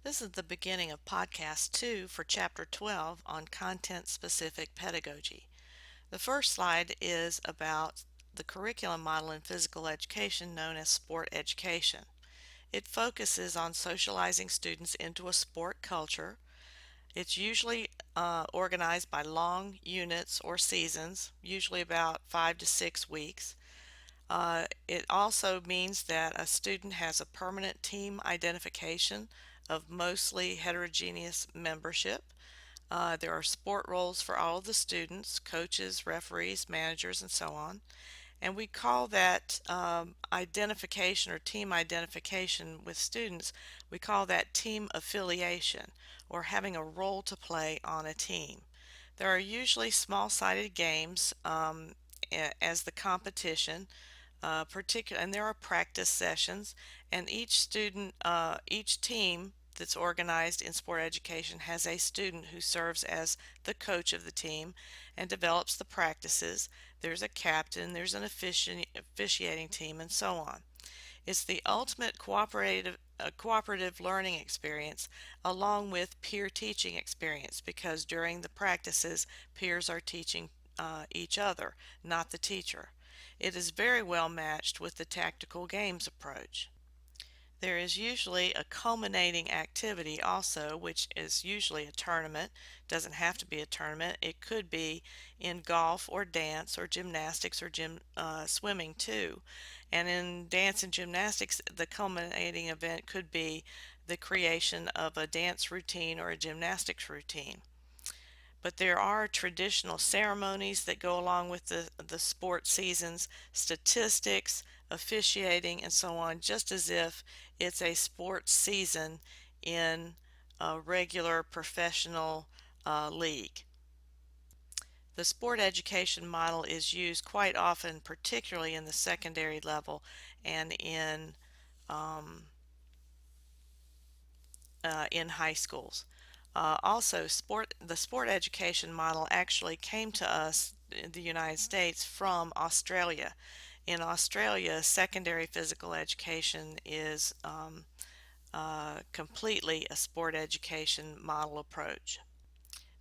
This is the beginning of podcast 2 for Chapter 12 on content-specific pedagogy. The first slide is about the curriculum model in physical education known as sport education. It focuses on socializing students into a sport culture. It's usually organized by long units or seasons, usually about 5 to 6 weeks. It also means that a student has a permanent team identification of mostly heterogeneous membership. There are sport roles for all of the students, coaches, referees, managers, and so on. And we call that identification or team identification with students, we call that team affiliation or having a role to play on a team. There are usually small-sided games as the competition and there are practice sessions, and each team that's organized in sport education has a student who serves as the coach of the team and develops the practices. There's a captain, there's an officiating team, and so on. It's the ultimate cooperative learning experience along with peer teaching experience because during the practices, peers are teaching each other, not the teacher. It is very well matched with the tactical games approach. There is usually a culminating activity also, which is usually a tournament. Doesn't have to be a tournament. It could be in golf or dance or gymnastics or swimming too. And in dance and gymnastics, the culminating event could be the creation of a dance routine or a gymnastics routine. But there are traditional ceremonies that go along with the sport seasons, statistics, officiating, and so on, just as if it's a sports season in a regular professional league. The sport education model is used quite often, particularly in the secondary level and um, in high schools. Also, the sport education model actually came to us in the United States from Australia. In Australia, secondary physical education is completely a sport education model approach.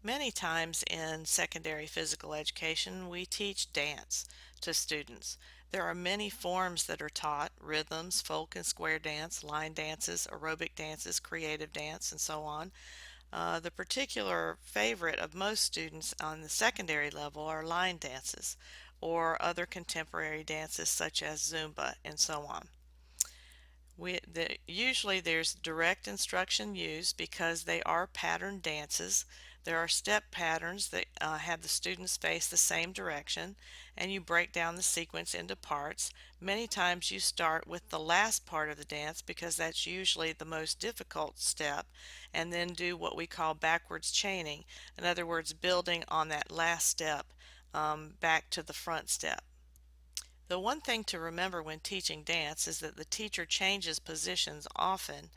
Many times in secondary physical education, we teach dance to students. There are many forms that are taught: rhythms, folk and square dance, line dances, aerobic dances, creative dance, and so on. The particular favorite of most students on the secondary level are line dances or other contemporary dances such as Zumba and so on. Usually there's direct instruction used because they are pattern dances. There are step patterns that have the students face the same direction, and you break down the sequence into parts. Many times you start with the last part of the dance because that's usually the most difficult step, and then do what we call backwards chaining. In other words, building on that last step back to the front step. The one thing to remember when teaching dance is that the teacher changes positions often,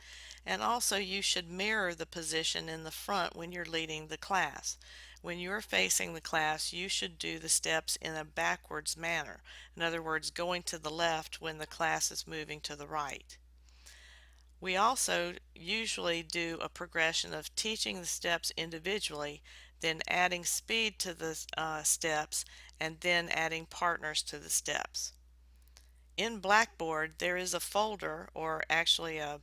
and also you should mirror the position in the front when you're leading the class. When you're facing the class, you should do the steps in a backwards manner. In other words, going to the left when the class is moving to the right. We also usually do a progression of teaching the steps individually, then adding speed to the steps, and then adding partners to the steps. In Blackboard, there is a folder, or actually an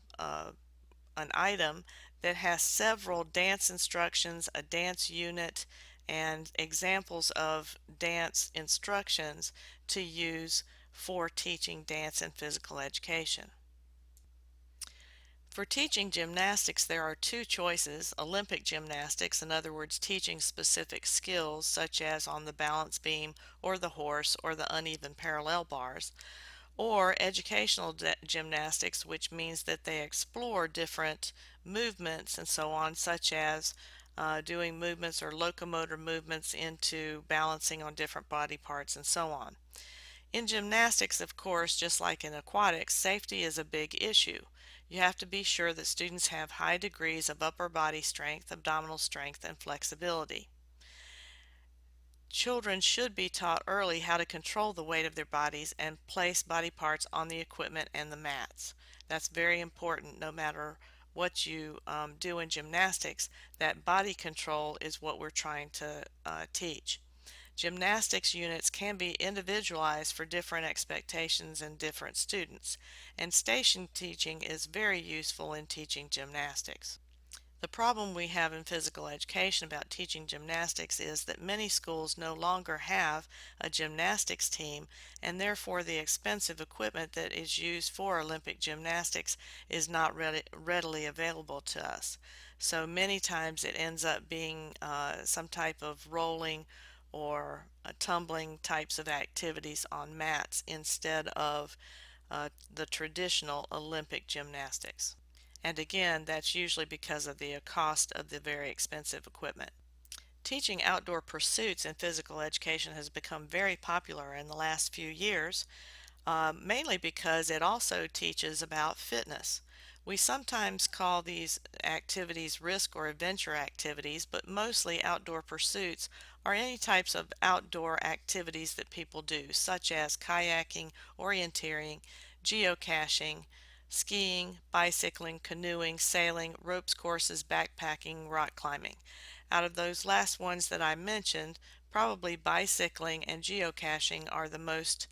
item, that has several dance instructions, a dance unit, and examples of dance instructions to use for teaching dance and physical education. For teaching gymnastics, there are two choices: Olympic gymnastics, in other words, teaching specific skills such as on the balance beam or the horse or the uneven parallel bars, or educational gymnastics, which means that they explore different movements and so on, such as doing movements or locomotor movements into balancing on different body parts and so on. In gymnastics, of course, just like in aquatics, safety is a big issue. You have to be sure that students have high degrees of upper body strength, abdominal strength, and flexibility. Children should be taught early how to control the weight of their bodies and place body parts on the equipment and the mats. That's very important no matter what you do in gymnastics, that body control is what we're trying to teach. Gymnastics units can be individualized for different expectations and different students, and station teaching is very useful in teaching gymnastics. The problem we have in physical education about teaching gymnastics is that many schools no longer have a gymnastics team, and therefore the expensive equipment that is used for Olympic gymnastics is not readily available to us. So many times it ends up being some type of rolling or tumbling types of activities on mats instead of the traditional Olympic gymnastics. And again, that's usually because of the cost of the very expensive equipment. Teaching outdoor pursuits in physical education has become very popular in the last few years, mainly because it also teaches about fitness. We sometimes call these activities risk or adventure activities, but mostly outdoor pursuits are any types of outdoor activities that people do, such as kayaking, orienteering, geocaching, skiing, bicycling, canoeing, sailing, ropes courses, backpacking, rock climbing. Out of those last ones that I mentioned, probably bicycling and geocaching are the most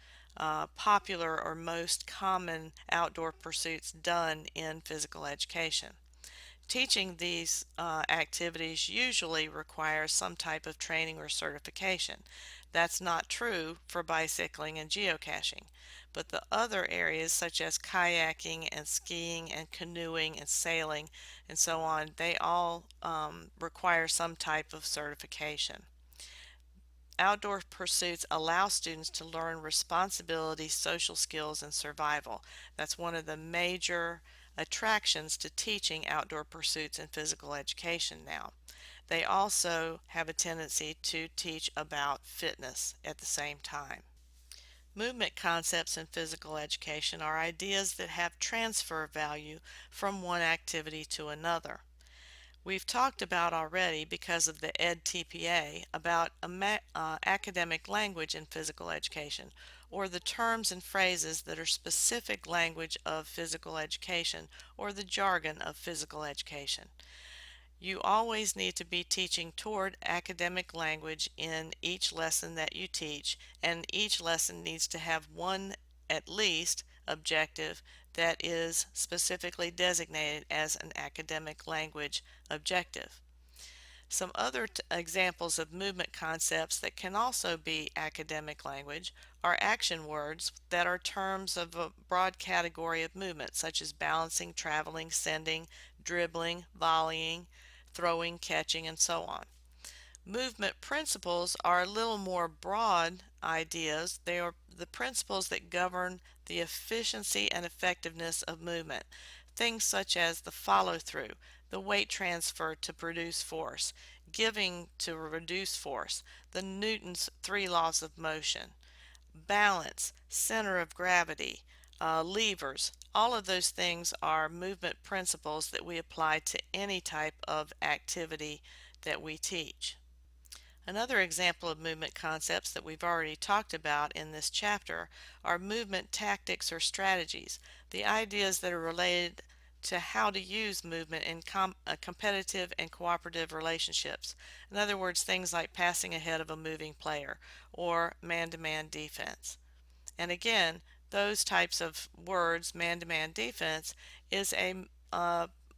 popular or most common outdoor pursuits done in physical education. Teaching these activities usually requires some type of training or certification. That's not true for bicycling and geocaching. But the other areas such as kayaking and skiing and canoeing and sailing and so on, they all require some type of certification. Outdoor pursuits allow students to learn responsibility, social skills, and survival. That's one of the major attractions to teaching outdoor pursuits in physical education now. They also have a tendency to teach about fitness at the same time. Movement concepts in physical education are ideas that have transfer value from one activity to another. We've talked about already, because of the EdTPA, about academic language in physical education, or the terms and phrases that are specific language of physical education, or the jargon of physical education. You always need to be teaching toward academic language in each lesson that you teach, and each lesson needs to have one, at least, objective that is specifically designated as an academic language objective. Some other examples of movement concepts that can also be academic language are action words that are terms of a broad category of movement, such as balancing, traveling, sending, dribbling, volleying, throwing, catching, and so on. Movement principles are a little more broad ideas. They are the principles that govern the efficiency and effectiveness of movement. Things such as the follow-through, the weight transfer to produce force, giving to reduce force, the Newton's three laws of motion, balance, center of gravity, levers. All of those things are movement principles that we apply to any type of activity that we teach. Another example of movement concepts that we've already talked about in this chapter are movement tactics or strategies, the ideas that are related to how to use movement in competitive and cooperative relationships. In other words, things like passing ahead of a moving player or man-to-man defense. And again, those types of words, man-to-man defense, is an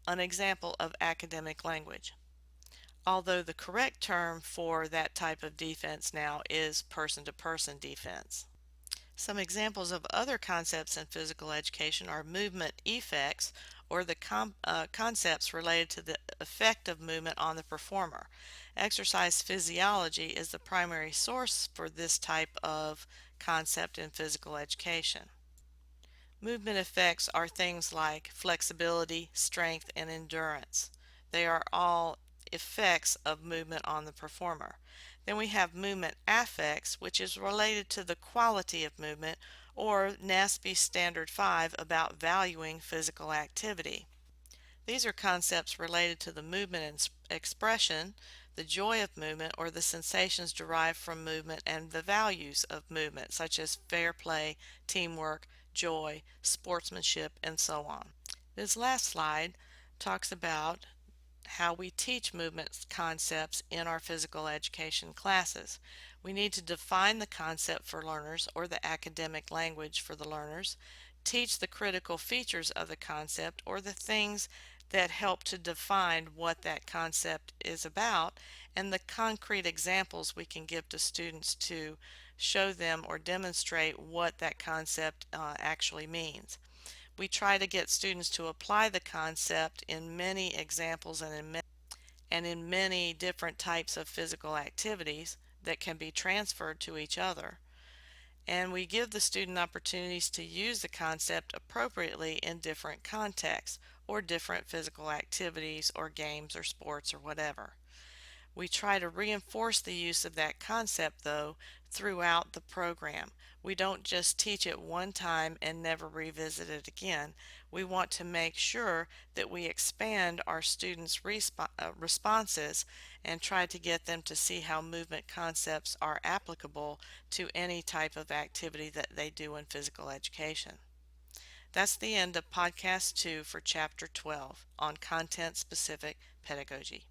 example of academic language, although the correct term for that type of defense now is person-to-person defense. Some examples of other concepts in physical education are movement effects, or the concepts related to the effect of movement on the performer. Exercise physiology is the primary source for this type of concept in physical education. Movement effects are things like flexibility, strength, and endurance. They are all effects of movement on the performer. Then we have movement affects, which is related to the quality of movement, or NASB Standard 5 about valuing physical activity. These are concepts related to the movement and expression, the joy of movement, or the sensations derived from movement, and the values of movement, such as fair play, teamwork, joy, sportsmanship, and so on. This last slide talks about how we teach movement concepts in our physical education classes. We need to define the concept for learners, or the academic language for the learners, teach the critical features of the concept, or the things that help to define what that concept is about, and the concrete examples we can give to students to show them or demonstrate what that concept actually means. We try to get students to apply the concept in many examples and in many different types of physical activities that can be transferred to each other. And we give the student opportunities to use the concept appropriately in different contexts or different physical activities or games or sports or whatever. We try to reinforce the use of that concept, though, throughout the program. We don't just teach it one time and never revisit it again. We want to make sure that we expand our students' responses and try to get them to see how movement concepts are applicable to any type of activity that they do in physical education. That's the end of Podcast 2 for Chapter 12 on Content-Specific Pedagogy.